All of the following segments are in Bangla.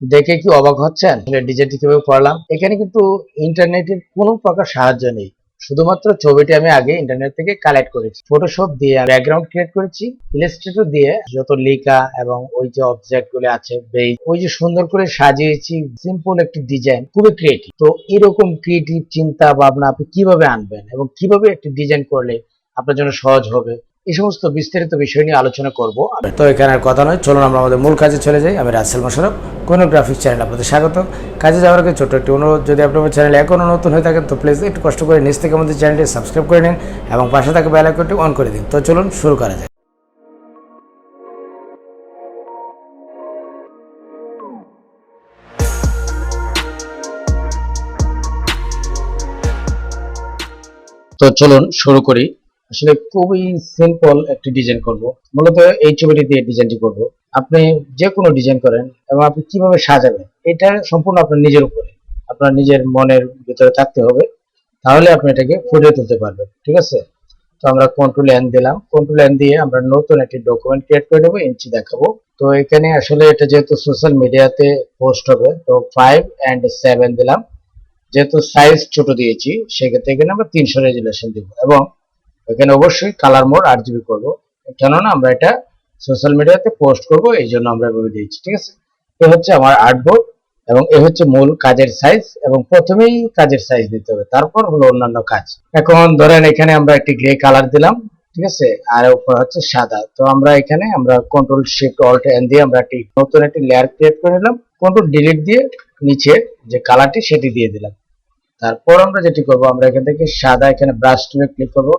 দেখে কি অবাক হচ্ছেন ডিজাইনটি কিভাবে করলাম? এখানে কিন্তু ইন্টারনেটের কোনো প্রকার সাহায্য নেই, শুধুমাত্র ছবিটি আমি আগে ইন্টারনেট থেকে কালেক্ট করেছি, ফটোশপ দিয়ে ব্যাকগ্রাউন্ড ক্রিয়েট করেছি, ইলাস্ট্রেটর দিয়ে যত লেখা এবং ওই যে অবজেক্ট গুলো আছে বেজ ওই যে সুন্দর করে সাজিয়েছি, সিম্পল একটি ডিজাইন, খুবই ক্রিয়েটিভ। তো এরকম ক্রিয়েটিভ চিন্তা ভাবনা আপনি কিভাবে আনবেন এবং কিভাবে একটি ডিজাইন করলে আপনার জন্য সহজ হবে, এই সমস্ত বিস্তারিত বিষয় নিয়ে আলোচনা করব। তো এখানে আর কথা নয়, চলুন আমরা আমাদের মূল কাজে চলে যাই। আমি রাসেল মোশাররফ, কোহিনূর গ্রাফিক্স চ্যানেল আপনাদের স্বাগত। কাজে যাওয়ার আগে ছোট্ট একটি অনুরোধ, যদি আপনি আমার চ্যানেলে এখনও নতুন হয়ে থাকেন তো প্লিজ একটু কষ্ট করে নিচ থেকে আমাদের চ্যানেলটি সাবস্ক্রাইব করে নিন এবং পাশে থাকা বেল আইকনটি অন করে দিন। তো চলুন শুরু করা যায়। তো চলুন শুরু করি। আসলে খুবই সিম্পল একটি ডিজাইন করব। মূলত এই ছবিটি দিয়ে ডিজাইনটি করব। আপনি যে কোনো ডিজাইন করেন এবং আপনি কিভাবে সাজাবেন এটা সম্পূর্ণ আপনার নিজের উপরে, আপনার নিজের মনের ভিতরে থাকতে হবে, তাহলে আপনি এটাকে ফুটিয়ে তুলতে পারবেন। ঠিক আছে? তো আমরা কন্ট্রোল এন দিলাম, কন্ট্রোল এন দিয়ে আমরা নতুন একটি ডকুমেন্ট ক্রিয়েট করে দেবো, ইঞ্চি দেখাবো। তো এখানে আসলে এটা যেহেতু সোশ্যাল মিডিয়াতে পোস্ট হবে, তো 5 and 7 দিলাম। যেহেতু সাইজ ছোট দিয়েছি সেক্ষেত্রে এখানে আমরা 300 রেজুলেশন দিব এবং এখানে অবশ্যই কালার মোড 8GB করবো, কেননা আমরা এটা সোশ্যাল মিডিয়াতে পোস্ট করব, এই জন্য আমরা এভাবে দিয়েছি। ঠিক আছে? এ হচ্ছে আমার আর্টবোর্ড এবং এ হচ্ছে মূল কাজের সাইজ, এবং প্রথমেই কাজের সাইজ দিতে হবে, তারপর হলো অন্যান্য কাজ। এখন ধরেন এখানে আমরা একটি গ্রে কালার দিলাম, ঠিক আছে, আর উপর হচ্ছে সাদা। তো আমরা এখানে আমরা কন্ট্রোল শিফট অল্ট এন দিয়ে আমরা একটি নতুন একটি লেয়ার ক্রিয়েট করে নিলাম, কন্ট্রোল ডিলিট দিয়ে নিচে যে কালারটি সেটি দিয়ে দিলাম। তারপর আমরা যেটি করব, আমরা এখান থেকে সাদা এখানে ব্রাশ টুলে ক্লিক করব।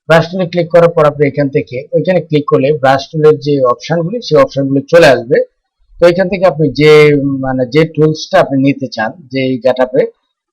ব্রাশ টুলে ক্লিক করার পর আপনি এখান থেকে ওইখানে ক্লিক করলে ব্রাশ টুলের যে অপশনগুলি সেই অপশনগুলি চলে আসবে। তো এখান থেকে আপনি যে যে টুলসটা আপনি নিতে চান যে গেটআপে,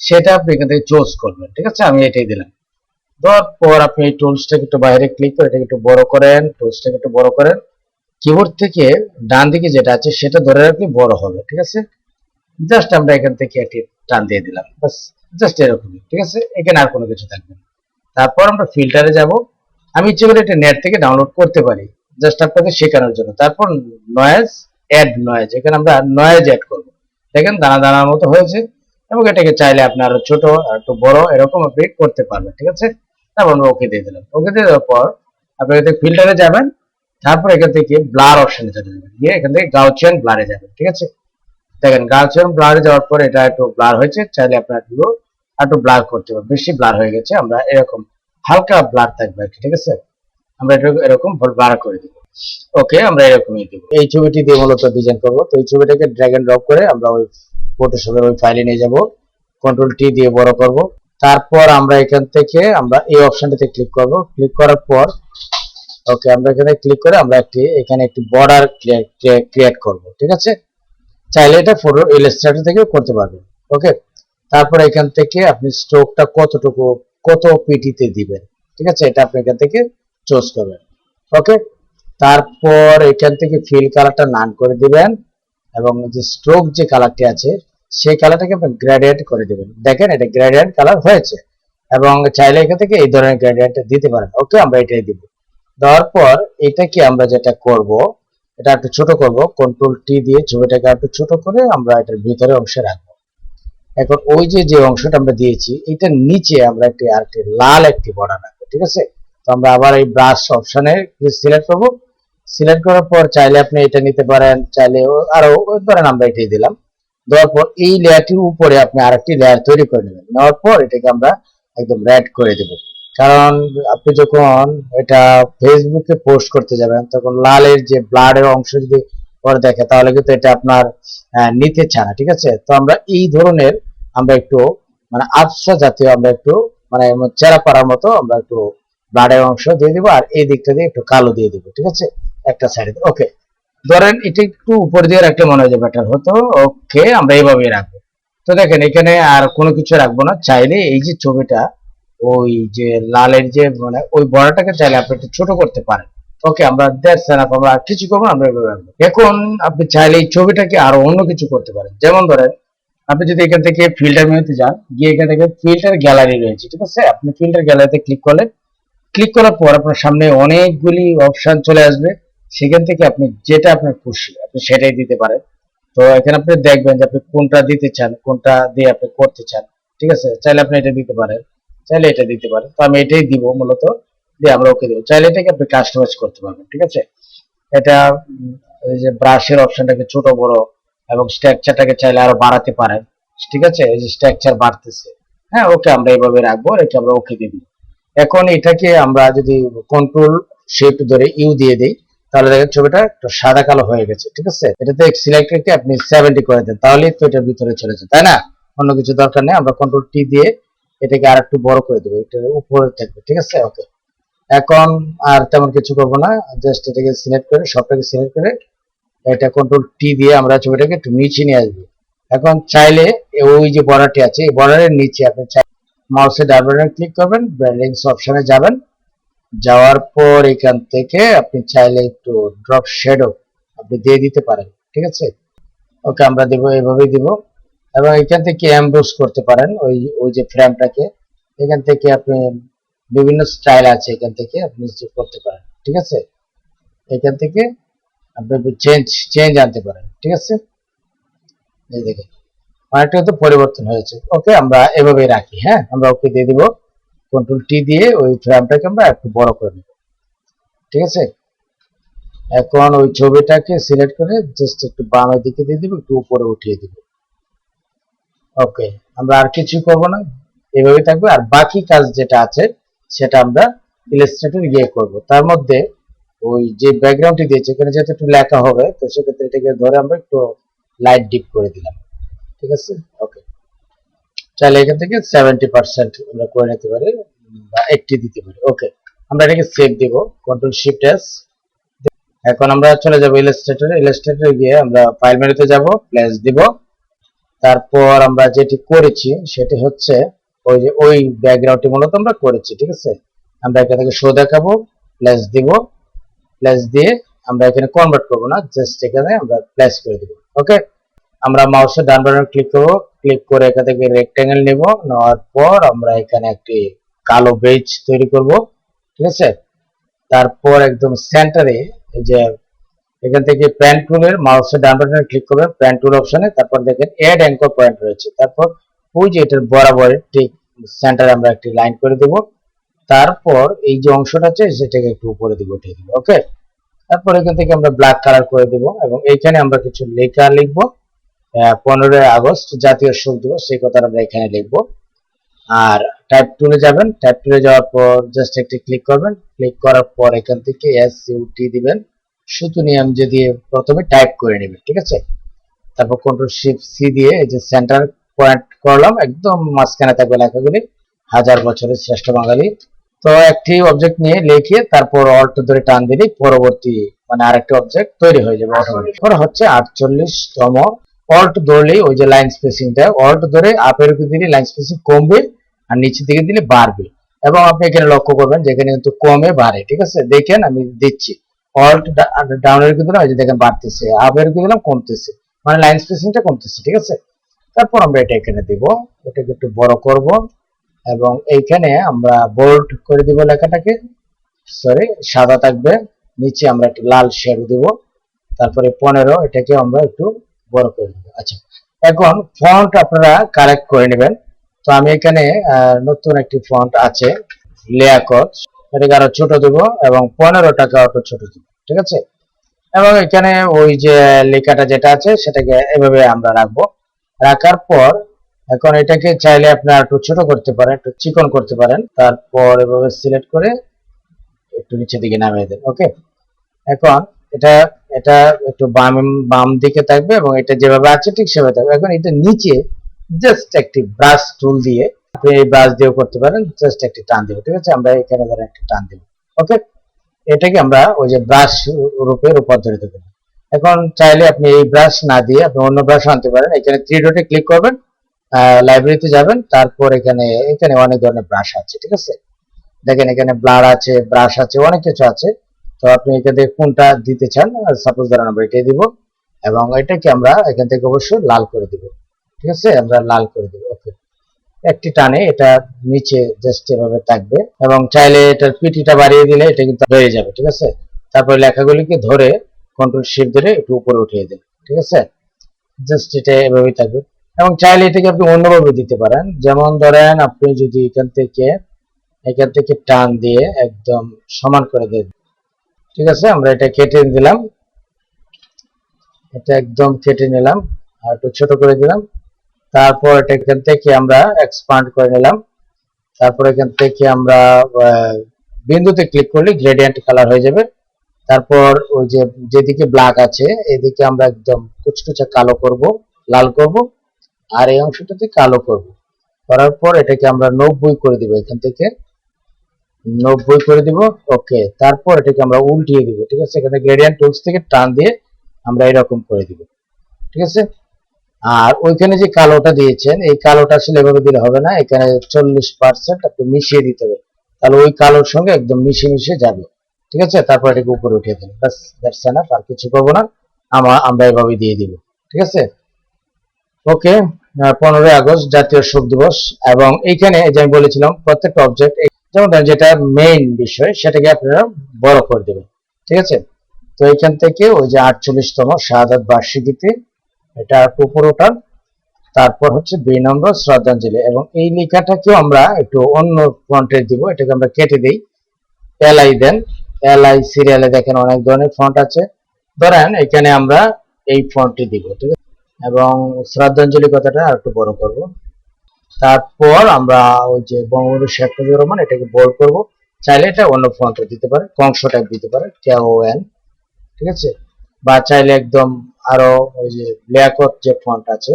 সেটা আপনি এখান থেকে চুজ করবেন। ঠিক আছে? আমি এটাই দিলাম। তারপর আপনি এই টুলসটাকে একটু বাইরে ক্লিক করে এটাকে একটু বড় করেন, টুলসটাকে একটু বড় করেন। কিবোর্ড থেকে ডান দিকে যেটা আছে সেটা ধরে রাখলে বড় হবে। ঠিক আছে? জাস্ট আমরা এখান থেকে একটি টান দিয়ে দিলাম, বাস, জাস্ট এরকমই। ঠিক আছে? এখানে আর কোনো কিছু থাকবে না। তারপর আমরা ফিল্টারে যাব। আমি ইচ্ছে করে এটা নেট থেকে ডাউনলোড করতে পারি, জাস্ট আপনাদের শেখানোর জন্য। তারপর নয়েজ, অ্যাড নয়েজ, এখানে আমরা নয়েজ অ্যাড করব। দেখেন দানা দানার মতো হয়েছে, এবং এটাকে চাইলে আপনি আরো ছোট একটু বড় এরকম আপনি করতে পারবেন। ঠিক আছে? তারপর আমরা ওকে দিয়ে দিলাম। ওকে দিয়ে দেওয়ার পর আপনি এখান থেকে ফিল্টারে যাবেন, তারপর এখান থেকে ব্লার অপশনে চলে যাবেন, গিয়ে এখান থেকে গাউচিয়ান ব্লারে যাবেন। ঠিক আছে? দেখেন গাউচিয়ান ব্লারে যাওয়ার পর এটা একটু ব্লার হয়েছে, চাইলে আপনার একটু ব্লার করতে পারবেন। বেশি ব্লার হয়ে গেছে, আমরা এরকম হালকা ব্লার থাকবে। ঠিক আছে? আমরা এটা এরকম ব্লার করে দিব। ওকে, আমরা এরকমই দিব। এই ছবিটি দিয়ে মূলত ডিজাইন করব। তো এই ছবিটাকে ড্র্যাগ এন্ড ড্রপ করে আমরা ওই ফটোশপের ওই ফাইলে নিয়ে যাব, কন্ট্রোল টি দিয়ে বড় করব। তারপর আমরা এখান থেকে আমরা এই অপশনটাতে ক্লিক করব। ক্লিক করার পর ওকে, আমরা এখানে ক্লিক করে আমরা এখানে একটি বর্ডার ক্রিয়েট করব। ঠিক আছে? চাইলে এটা ফটো ইলাস্ট্রেটর থেকেও করতে পারবেন। ওকে, তারপর এখান থেকে আপনি স্ট্রোকটা কতটুকু, কত পিটিতে দিবেন। ঠিক আছে? এটা আপনি এখান থেকে চুজ করবেন। ওকে, তারপর এখান থেকে ফিল কালারটা নান করে দিবেন, এবং যে স্ট্রোক যে কালারটি আছে সেই কালারটাকে আপনি গ্রেডিয়েন্ট করে দিবেন। দেখেন এটা গ্রেডিয়েন্ট কালার হয়েছে, এবং চাইলে এখান থেকে এই ধরনের গ্রেডিয়েন্ট দিতে পারেন। ওকে, আমরা এটাই দিব। দেওয়ার পর এটাকে আমরা যেটা করব, এটা একটু ছোট করব, কন্ট্রোল টি দিয়ে ছবিটাকে একটু ছোট করে আমরা এটার ভিতরে অংশে রাখবো। এখন ওই যে অংশটা আমরা দিয়েছি এটার নিচে আমরা আরেকটি লাল একটি বর্ডার রাখবো। ঠিক আছে? তো আমরা আবার এই ব্রাশ অপশনে সিলেক্ট করব। সিলেক্ট করার পর চাইলে আপনি এটা নিতে পারেন, চাইলে আরো ধরেন আমরা এটাই দিলাম। দেওয়ার পর এই লেয়ারটির উপরে আপনি আরেকটি লেয়ার তৈরি করে নেবেন। নেওয়ার পর এটাকে আমরা একদম রেড করে দেব, কারণ আপনি যখন এটা ফেসবুকে পোস্ট করতে যাবেন তখন লালের যে ব্লাডের অংশ যদি পরে দেখে তাহলে কিন্তু এটা আপনার নিতে চায় না। ঠিক আছে? তো আমরা এই ধরনের আমরা একটু আবসা জাতীয় আমরা একটু চেরা পাড়ার মতো আমরা একটু ব্লাডের অংশ দিয়ে দিব, আর এই দিকটা দিয়ে একটু কালো দিয়ে দিব। ঠিক আছে? একটা সাইডে। ওকে, ধরেন এটা একটু উপর দিয়ে রাখলে মনে হয় যে বেটার হতো। ওকে, আমরা এইভাবেই রাখবো। তো দেখেন এখানে আর কোনো কিছু রাখবো না, চাইলে এই যে ছবিটা ওই যে লালের যে ওই বড়টাকে চাইলে আপনি একটু ছোট করতে পারেন। ওকে, আমরা দ্যাটস এনাফ, আমরা আর কিছু করবো না, আমরা এভাবে রাখবো। এখন আপনি চাইলে এই ছবিটাকে আরো অন্য কিছু করতে পারেন, যেমন ধরেন আপনি যদি এখান থেকে ফিল্টার মেনুতে যান, গিয়ে এখান থেকে ফিল্টার গ্যালারি রয়েছে। ঠিক আছে? আপনি ফিল্টার গ্যালারিতে ক্লিক করলেন, ক্লিক করার পর আপনার সামনে অনেকগুলি অপশন চলে আসবে, সেখান থেকে আপনি যেটা আপনার খুশি আপনি সেটাই দিতে পারেন। তো এখানে আপনি দেখবেন যে আপনি কোনটা দিতে চান, কোনটা দিয়ে আপনি করতে চান। ঠিক আছে, চাইলে আপনি এটা দিতে পারেন, চাইলে এটা দিতে পারেন। তো আমি এটাই দিব মূলত, দিয়ে আমরা ওকে দেবো। চাইলে এটাকে আপনি কাস্টমাইজ করতে পারবেন। ঠিক আছে, এটা এই যে ব্রাশের অপশনটাকে ছোট বড় এবং স্ট্রাকচারটাকে চাইলে আরো বাড়াতে পারেন। ঠিক আছে, এই যে স্ট্রাকচার বাড়তেছে, হ্যাঁ ওকে আমরা এইভাবে রাখবো, রেখে আমরা ওকে দিয়ে দিব। এখন এটাকে আমরা যদি কন্ট্রোল শিফট ধরে ইউ দিয়ে দিই, তাহলে দেখেন ছবিটা একটু সাদা কালো হয়ে গেছে। ঠিক আছে, এটাতে সিলেক্ট রেখে আপনি 70 করে দেন, তাহলে তো এটার ভিতরে চলে যায়, তাই না? অন্য কিছু দরকার নেই, আমরা কন্ট্রোল টি দিয়ে এটাকে আর একটু বড় করে দেবো, এটা উপরে থাকবে। ঠিক আছে, ওকে। এখন আর তেমন কিছু করবো না, জাস্ট এটাকে সিলেক্ট করে সবটাকে সিলেক্ট করে এটা কন্ট্রোল টি দিয়ে আমরা ছবিটাকে একটু নিচে নিয়ে আসবো। এখন চাইলে ওই যে বর্ডারটি আছে, এই বর্ডারের নিচে আপনি মাউসের ডান বাটনে ক্লিক করবেন, ব্র্যান্ডিংস অপশনে যাবেন, যাওয়ার পর এখান থেকে আপনি চাইলে একটু ড্রপ শ্যাডো আপনি দিয়ে দিতে পারেন। ঠিক আছে, ওকে আমরা দেবো, এইভাবেই দিব। এবং এখান থেকে এমবোস করতে পারেন ওই ওই যে ফ্রেমটাকে, এখান থেকে আপনি বিভিন্ন স্টাইল আছে, এখান থেকে আপনি করতে পারেন। ঠিক আছে, এখান থেকে আপনি চেঞ্জ চেঞ্জ আনতে পারেন। ঠিক আছে, এই দেখেন অনেকটা তো পরিবর্তন হয়েছে। ওকে আমরা এভাবেই রাখি, হ্যাঁ আমরা ওকে দিয়ে দিব, কন্ট্রোল টি দিয়ে ওই ফ্রেমটাকে আমরা একটু বড় করে নেব। ঠিক আছে, এখন ওই ছবিটাকে সিলেক্ট করে জাস্ট একটু বামের দিকে দিয়ে দিব, একটু উপরে উঠিয়ে দিব। ওকে, আমরা আর কিছু করব না, এভাবেই থাকবে। আর বাকি কাজ যেটা আছে সেটা আমরা ইলাস্ট্রেটর গিয়ে করব। তার মধ্যে ওই যে ব্যাকগ্রাউন্ডটি দিয়েছে এখানে যেহেতু একটু লেখা হবে, তো সেক্ষেত্রে এটাকে ধরে আমরা একটু লাইট ডিপ করে দিলাম। ঠিক আছে, ওকে। চাইলে এখান থেকে 70% আমরা করে নিতে পারি বা 80 দিতে পারি। ওকে, আমরা এটাকে সেভ দিব, কন্ট্রোল শিফট এস। এখন আমরা চলে যাব ইলাস্ট্রেটরে, ইলাস্ট্রেটরে গিয়ে আমরা ফাইল মেনুতে যাব, প্লেস দিব। তারপর আমরা যেটি করেছি সেটি হচ্ছে ওই যে ওই ব্যাকগ্রাউন্ডটি মূলত আমরা করেছি। ঠিক আছে, আমরা এখান থেকে শো দেখাবো, প্লেস দিব, প্লেস দিয়ে আমরা এখানে কনভার্ট করব না, জাস্ট এখানে আমরা প্লেস করে দিব। ওকে, আমরা মাউসের ডান বাটন ক্লিক করব, ক্লিক করে এখান থেকে রেক্টেঙ্গেল নেব, নেওয়ার পর আমরা এখানে একটি কালো বেজ তৈরি করব। ঠিক আছে, তারপর একদম সেন্টারে এই যে এখান থেকে প্যান টুলের মাউসের ডান বাটনে ক্লিক করবেন, প্যান টুল অপশনে, তারপর দেখেন অ্যাড অ্যাঙ্কর পয়েন্ট রয়েছে, তারপর ওই যে এটার বরাবর ঠিক সেন্টারে আমরা একটি লাইন করে দেব। তারপর এই যে অংশটা আছে সেটাকে একটু উপরে দিকে উঠিয়ে দিব। ওকে, তারপর এখান থেকে আমরা ব্ল্যাক কালার করে দেব এবং এইখানে আমরা কিছু লেখা লিখবো। 15 আগস্ট জাতীয় শোক দিবস, সেই কথা আমরা এখানে লিখবো। আর টাইপ টুলে যাবেন, টাইপ টুলে যাওয়ার পর জাস্ট একটি ক্লিক করবেন, ক্লিক করার পর এখান থেকে এসইউটি দিবেন, সুতো নিয়ম যে দিয়ে প্রথমে টাইপ করে নেবেন। ঠিক আছে, তারপর কন্ট্রোল শিফট সি দিয়ে এই যে সেন্টার পয়েন্ট করলাম, একদম মাঝখানে থাকবে লেখাগুলি, হাজার বছরের শ্রেষ্ঠ বাঙালি। তো একটি অবজেক্ট নিয়ে লিখে তারপর অল্ট ধরে টান দিলে পরবর্তী মানে আরেকটি অবজেক্ট তৈরি হয়ে যাবে অটোমেটিক। পরে হচ্ছে 48তম, অল্ট ধরলেই ওই যে লাইন স্পেসিংটা, অল্ট ধরে আপের উপর দিলে লাইন স্পেসিং কমবে আর নিচের দিকে দিলে বাড়বে। এবং আপনি এখানে লক্ষ্য করবেন যেখানে কিন্তু কমে বাড়ে। ঠিক আছে, দেখেন আমি দিচ্ছি, অল্ট ডাউনের দিকে দিলাম, ওই যে দেখেন বাড়তেছে, আপের দিকে দিলাম কমতেছে, মানে লাইন স্পেসিংটা কমতেছে। ঠিক আছে, তারপর আমরা এটা এখানে দিব, এটাকে একটু বড় করব এবং এইখানে আমরা বোল্ড করে দিব লেখাটাকে, সরি সাদা থাকবে, নিচে আমরা একটু লাল শেড দিব, তারপরে 15 এটাকে আমরা একটু বড় করে দেব। আচ্ছা, এখন ফন্ট আপনারা কালেক্ট করে নেবেন। তো আমি এখানে নতুন একটি ফন্ট আছে লেয়াকট, এটাকে আরো ছোট দেব এবং 15টাকে আরো ছোট দেব। ঠিক আছে, এবং এখানে ওই যে লেখাটা যেটা আছে সেটাকে এভাবে আমরা রাখবো। রাখার পর এখন এটাকে চাইলে আপনারা একটু ছোট করতে পারেন, একটু চিকন করতে পারেন, তারপর এভাবে সিলেক্ট করে একটু নিচের দিকে নামিয়ে দেন। ওকে, এখন এটা এটা একটু বাম বাম দিকে থাকবে এবং এটা যেভাবে আছে ঠিক সেভাবে থাকবে। এখন এটা নিচে জাস্ট একটি ব্রাশ টুল দিয়ে আপনি এই ব্রাশ দিয়েও করতে পারেন, জাস্ট একটি টান দেব। ঠিক আছে, আমরা এখানে ধরে একটি টান দেব। ওকে, এটাকে আমরা ওই যে ব্রাশ রূপের উপর ধরে দেবো। এখন চাইলে আপনি এই ব্রাশ না দিয়ে আপনি অন্য ব্রাশ আনতে পারেন, এখানে থ্রি ডটে ক্লিক করবেন, লাইব্রেরিতে যাবেন, তারপর এখানে এখানে অনেক ধরনের ব্রাশ আছে। ঠিক আছে, দেখেন এখানে ব্লার আছে, ব্রাশ আছে, অনেক কিছু আছে। তো আপনি এখান থেকে কোনটা দিতে চান, সাপোজ ধরেন আমরা এটাই দিব এবং এটাকে আমরা এখান থেকে অবশ্যই লাল করে দিব। ঠিক আছে, আমরা লাল করে দিব। ওকে, একটি টানে এটা নিচে জাস্ট এভাবে থাকবে এবং চাইলে এটার পিটিটা বাড়িয়ে দিলে এটা কিন্তু হয়ে যাবে। ঠিক আছে, তারপর লেখাগুলিকে ধরে কন্ট্রোল শিফট ধরে একটু উপরে উঠিয়ে দেন। ঠিক আছে, জাস্ট এটা এভাবেই থাকবে। এবং চাইলে এটাকে আপনি অন্যভাবে দিতে পারেন, যেমন ধরেন আপনি যদি এখান থেকে টান দিয়ে একদম সমান করে দেন। ঠিক আছে, আমরা এটা কেটে দিলাম, এটা একদম কেটে নিলাম আর একটু ছোট করে দিলাম। তারপর এটা এখান থেকে আমরা এক্সপান্ড করে নিলাম। তারপর এখান থেকে আমরা বিন্দুতে ক্লিক করলে গ্রেডিয়েন্ট কালার হয়ে যাবে। তারপর ওই যে যেদিকে ব্ল্যাক আছে এদিকে আমরা একদম কুচকুচে কালো করব, লাল করব, আর এই অংশটাতে কালো করব। করার পর এটাকে আমরা 90 করে দিব, এখান থেকে 90 করে দিব। ওকে, তারপর এটাকে আমরা উল্টিয়ে দিব। ঠিক আছে, এখানে গ্রেডিয়েন্ট টুলস থেকে টান দিয়ে আমরা এরকম করে দিব। ঠিক আছে, আর ওইখানে যে কালোটা দিয়েছেন এই কালোটা আসলে এভাবে দিলে হবে না, এখানে 40% আপনি মিশিয়ে দিতে হবে, তাহলে ওই কালোর সঙ্গে একদম মিশে যাবে। ঠিক আছে, তারপর এটাকে উপরে উঠিয়ে দেন, বাস দ্যাটস এনাফ, আর কিছু করবো না, আমরা এভাবে দিয়ে দিব। ঠিক আছে, ওকে। 15ই আগস্ট জাতীয় শোক দিবস, এবং এইখানে যে আমি বলেছিলাম প্রত্যেকটা অবজেক্ট, যেমন যেটা মেইন বিষয় সেটাকে আপনারা বড় করে দেবেন। ঠিক আছে, তো এইখান থেকে ওই যে 48তম শাহাদাত বার্ষিকীতে এটা উপরে ওঠান, তারপর হচ্ছে 2 নম্বর শ্রদ্ধাঞ্জলি, এবং এই লেখাটাকেও আমরা একটু অন্য ফন্টে দিব, এটাকে আমরা কেটে দিই, এলআই দেন। এলআই সিরিয়ালে দেখেন অনেক ধরনের ফন্ট আছে, ধরেন এখানে আমরা এই ফন্টটি দিব। ঠিক আছে, এবং শ্রদ্ধাঞ্জলি কথাটা আর একটু বড় করব। তারপর আমরা ওই যে বঙ্গবন্ধু শেখ মুজিবুর রহমান এটাকে বোল্ড করব, চাইলে এটা অন্য ফন্টে দিতে পারে, কংস টাইপ দিতে পারে, KON। ঠিক আছে, বা চাইলে একদম আরো ওই যে লিয়াকত যে ফন্ট আছে।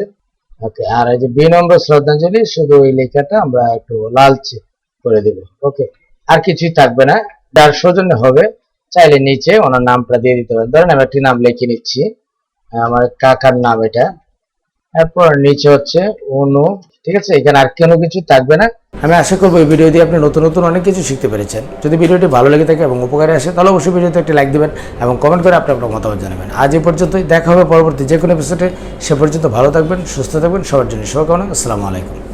ওকে, আর এই যে 2 নম্বর শ্রদ্ধাঞ্জলি শুধু এই লেখাটা আমরা একটু লালচে করে দেব। ওকে, আর কিছুই থাকবে না। যার সৌজন্য হবে চাইলে নিচে ওনার নামটা দিয়ে দিতে পারেন, ধরেন আমি একটি নাম লিখে নিচ্ছি, আমার কাকার নাম এটা। এরপর নিচে হচ্ছে অনু। ঠিক আছে, এখানে আর কোনো কিছু থাকবে না। আমি আশা করবো এই ভিডিও দিয়ে আপনি নতুন নতুন অনেক কিছু শিখতে পেরেছেন। যদি ভিডিওটি ভালো লেগে থাকে এবং উপকারে আসে তাহলে অবশ্যই ভিডিওতে একটি লাইক দিবেন এবং কমেন্ট করে আপনার মতামত জানাবেন। আজ এই পর্যন্তই, দেখা হবে পরবর্তী যে কোনো এপিসোডে। সে পর্যন্ত ভালো থাকবেন, সুস্থ থাকবেন, সবার জন্য শুভকামনা। আসসালামু আলাইকুম।